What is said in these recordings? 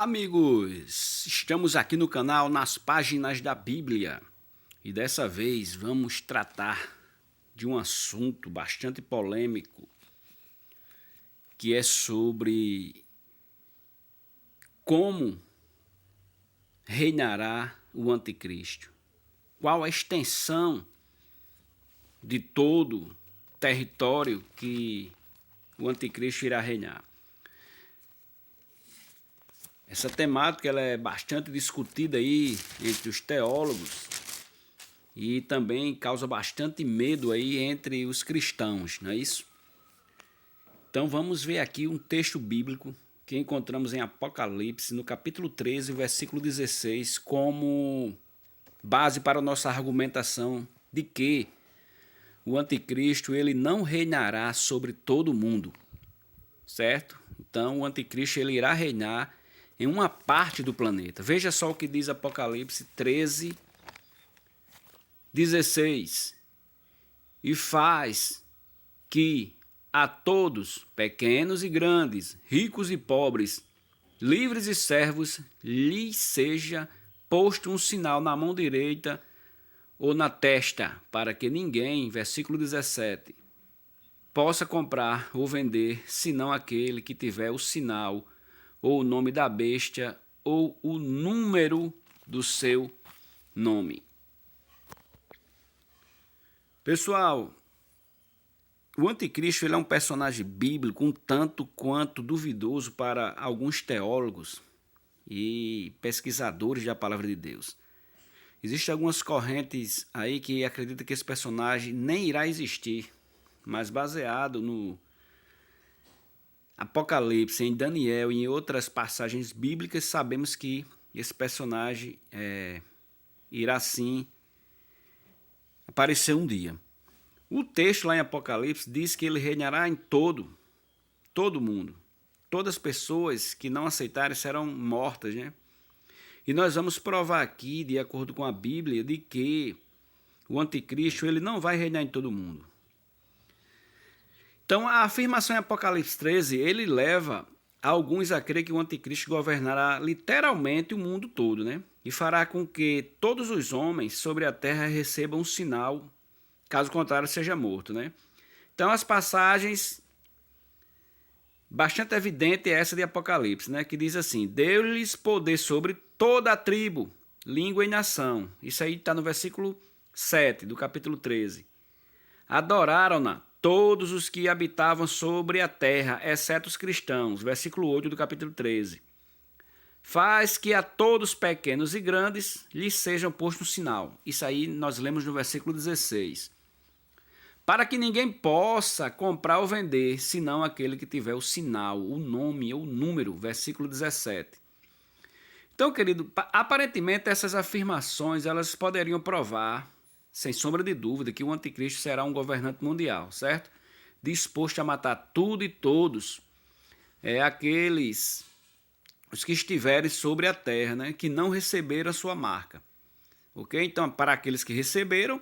Amigos, estamos aqui no canal Nas Páginas da Bíblia e dessa vez vamos tratar de um assunto bastante polêmico que é sobre como reinará o anticristo, qual a extensão de todo o território que o anticristo irá reinar. Essa temática ela é bastante discutida aí entre os teólogos e também causa bastante medo aí entre os cristãos, não é isso? Então vamos ver aqui um texto bíblico que encontramos em Apocalipse, no capítulo 13, versículo 16, como base para a nossa argumentação de que o anticristo ele não reinará sobre todo o mundo, certo? Então o anticristo ele irá reinar em uma parte do planeta. Veja só o que diz Apocalipse 13, 16. E faz que a todos, pequenos e grandes, ricos e pobres, livres e servos, lhes seja posto um sinal na mão direita ou na testa, para que ninguém, versículo 17, possa comprar ou vender, senão aquele que tiver o sinal ou o nome da besta, ou o número do seu nome. Pessoal, o anticristo ele é um personagem bíblico um tanto quanto duvidoso para alguns teólogos e pesquisadores da palavra de Deus. Existem algumas correntes aí que acreditam que esse personagem nem irá existir, mas baseado no Apocalipse, em Daniel e em outras passagens bíblicas, sabemos que esse personagem irá sim aparecer um dia. O texto lá em Apocalipse diz que ele reinará em todo mundo. Todas as pessoas que não aceitarem serão mortas, né? E nós vamos provar aqui, de acordo com a Bíblia, de que o anticristo ele não vai reinar em todo mundo. Então, a afirmação em Apocalipse 13, ele leva alguns a crer que o anticristo governará literalmente o mundo todo, né? E fará com que todos os homens sobre a terra recebam um sinal, caso contrário seja morto, né? Então, as passagens bastante evidente é essa de Apocalipse, né? Que diz assim: deu-lhes poder sobre toda a tribo, língua e nação. Isso aí está no versículo 7 do capítulo 13. Adoraram-na todos os que habitavam sobre a terra, exceto os cristãos. Versículo 8 do capítulo 13. Faz que a todos pequenos e grandes lhes sejam posto um sinal. Isso aí nós lemos no versículo 16. Para que ninguém possa comprar ou vender, senão aquele que tiver o sinal, o nome ou o número. Versículo 17. Então, querido, aparentemente essas afirmações elas poderiam provar, sem sombra de dúvida, que o anticristo será um governante mundial, certo? Disposto a matar tudo e todos, aqueles os que estiverem sobre a terra, né? Que não receberam a sua marca. Ok? Então, para aqueles que receberam,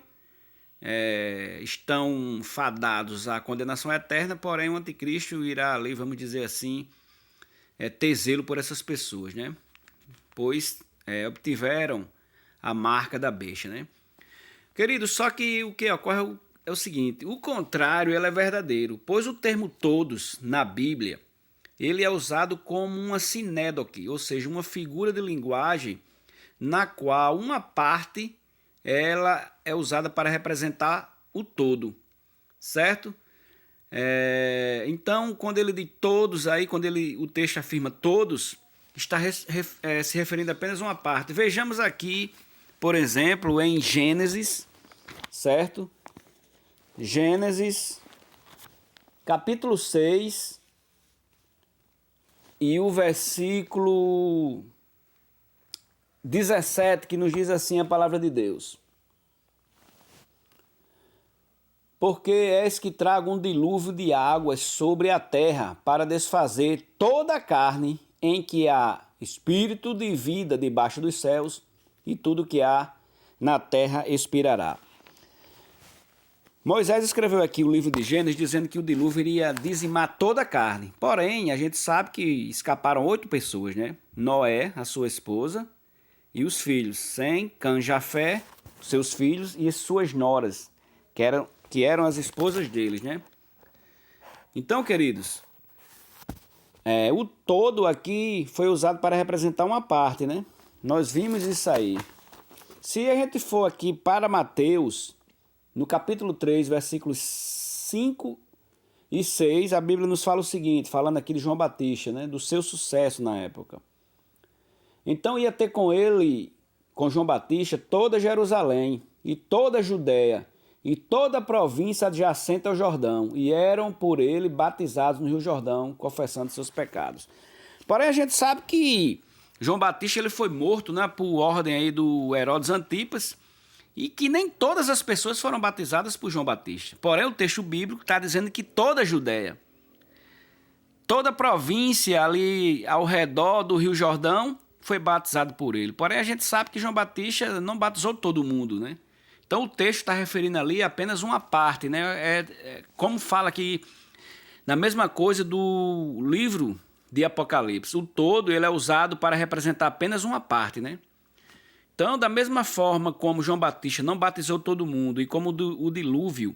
estão fadados à condenação eterna, porém o anticristo irá ali, vamos dizer assim, ter zelo por essas pessoas, né? Pois obtiveram a marca da besta, né? Querido, só que o que ocorre é o seguinte: o contrário ele é verdadeiro, pois o termo todos na Bíblia ele é usado como uma sinédoque, ou seja, uma figura de linguagem na qual uma parte ela é usada para representar o todo, certo? Então, quando ele diz todos aí, quando o texto afirma todos, está se referindo apenas a uma parte. Vejamos aqui, por exemplo, em Gênesis, certo? Gênesis, capítulo 6, e o versículo 17, que nos diz assim a palavra de Deus. Porque és que trago um dilúvio de águas sobre a terra, para desfazer toda a carne em que há espírito de vida debaixo dos céus, e tudo que há na terra expirará. Moisés escreveu aqui o livro de Gênesis dizendo que o dilúvio iria dizimar toda a carne. Porém, a gente sabe que escaparam 8 pessoas, né? Noé, a sua esposa, e os filhos, Sem, Cã, Jafé, seus filhos e suas noras, que eram as esposas deles, né? Então, queridos, o todo aqui foi usado para representar uma parte, né? Nós vimos isso aí. Se a gente for aqui para Mateus, no capítulo 3, versículos 5 e 6, a Bíblia nos fala o seguinte, falando aqui de João Batista, né? Do seu sucesso na época. Então ia ter com ele, com João Batista, toda Jerusalém e toda a Judéia e toda a província adjacente ao Jordão, e eram por ele batizados no Rio Jordão, confessando seus pecados. Porém, a gente sabe que João Batista ele foi morto, né, por ordem aí do Herodes Antipas, e que nem todas as pessoas foram batizadas por João Batista. Porém, o texto bíblico está dizendo que toda a Judéia, toda a província ali ao redor do Rio Jordão foi batizado por ele. Porém, a gente sabe que João Batista não batizou todo mundo, né? Então, o texto está referindo ali apenas uma parte, né? Como fala aqui na mesma coisa do livro de Apocalipse. O todo ele é usado para representar apenas uma parte, né? Então, da mesma forma como João Batista não batizou todo mundo e como o dilúvio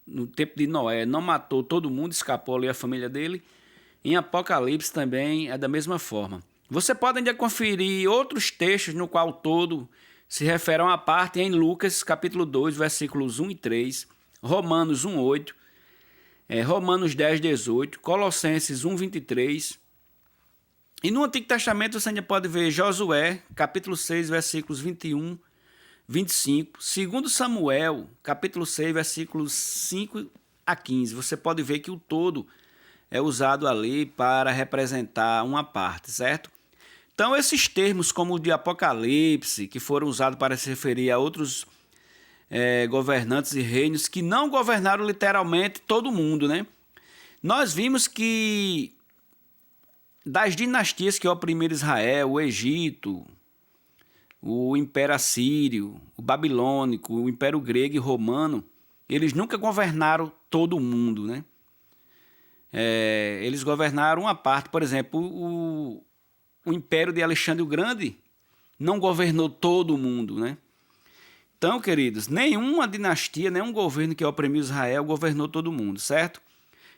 no tempo de Noé não matou todo mundo, escapou ali a família dele, em Apocalipse também é da mesma forma. Você pode ainda conferir outros textos no qual todo se refere a uma parte em Lucas, capítulo 2, versículos 1 e 3, Romanos 1, 8, Romanos 10, 18, Colossenses 1, 23. E no Antigo Testamento você ainda pode ver Josué, capítulo 6, versículos 21, 25, 2 Samuel, capítulo 6, versículos 5 a 15. Você pode ver que o todo é usado ali para representar uma parte, certo? Então, esses termos como o de Apocalipse, que foram usados para se referir a outros governantes e reinos que não governaram literalmente todo mundo, né? Nós vimos que das dinastias que oprimiram Israel, o Egito, o Império Assírio, o Babilônico, o Império Grego e Romano, eles nunca governaram todo mundo, né? Eles governaram uma parte, por exemplo, o Império de Alexandre o Grande não governou todo mundo, né? Então, queridos, nenhuma dinastia, nenhum governo que oprimiu Israel governou todo mundo, certo?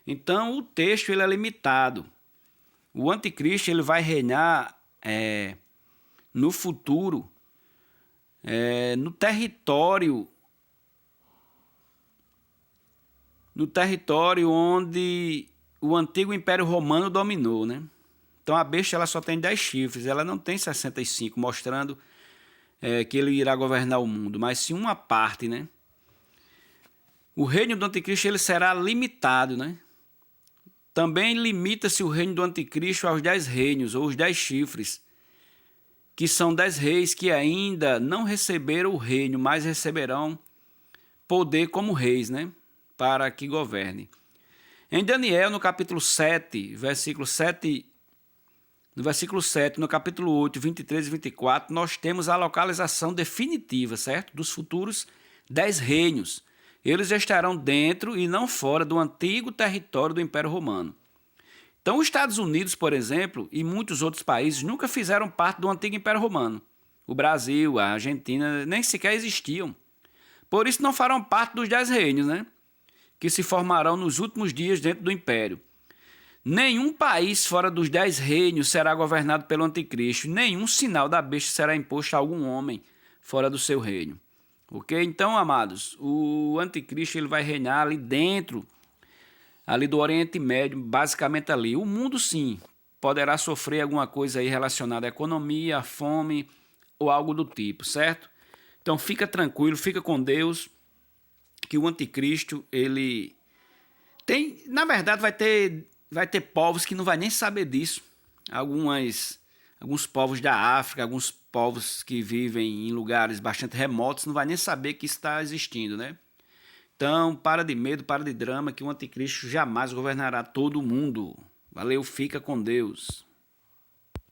Então, o texto ele é limitado. O anticristo ele vai reinar no futuro, no território onde o antigo Império Romano dominou, né? Então a besta ela só tem 10 chifres, ela não tem 65, mostrando que ele irá governar o mundo, mas sim uma parte, né? O reino do anticristo ele será limitado, né? Também limita-se o reino do anticristo aos 10 reinos, ou os 10 chifres, que são 10 reis que ainda não receberam o reino, mas receberão poder como reis, né? Para que governe. Em Daniel, no capítulo 7, versículo 7, no versículo 7, no capítulo 8, 23 e 24, nós temos a localização definitiva, certo? Dos futuros 10 reinos. Eles estarão dentro e não fora do antigo território do Império Romano. Então, os Estados Unidos, por exemplo, e muitos outros países nunca fizeram parte do antigo Império Romano. O Brasil, a Argentina, nem sequer existiam. Por isso não farão parte dos 10 reinos, né? Que se formarão nos últimos dias dentro do Império. Nenhum país fora dos 10 reinos será governado pelo anticristo. Nenhum sinal da besta será imposto a algum homem fora do seu reino. Ok? Então, amados, o anticristo ele vai reinar ali dentro, ali do Oriente Médio, basicamente ali. O mundo, sim, poderá sofrer alguma coisa aí relacionada à economia, à fome ou algo do tipo, certo? Então, fica tranquilo, fica com Deus, que o anticristo, ele tem, na verdade, vai ter povos que não vai nem saber disso. Alguns povos da África, alguns povos que vivem em lugares bastante remotos, não vai nem saber que isso está existindo, né? Então, para de medo, para de drama, que o anticristo jamais governará todo mundo. Valeu, fica com Deus.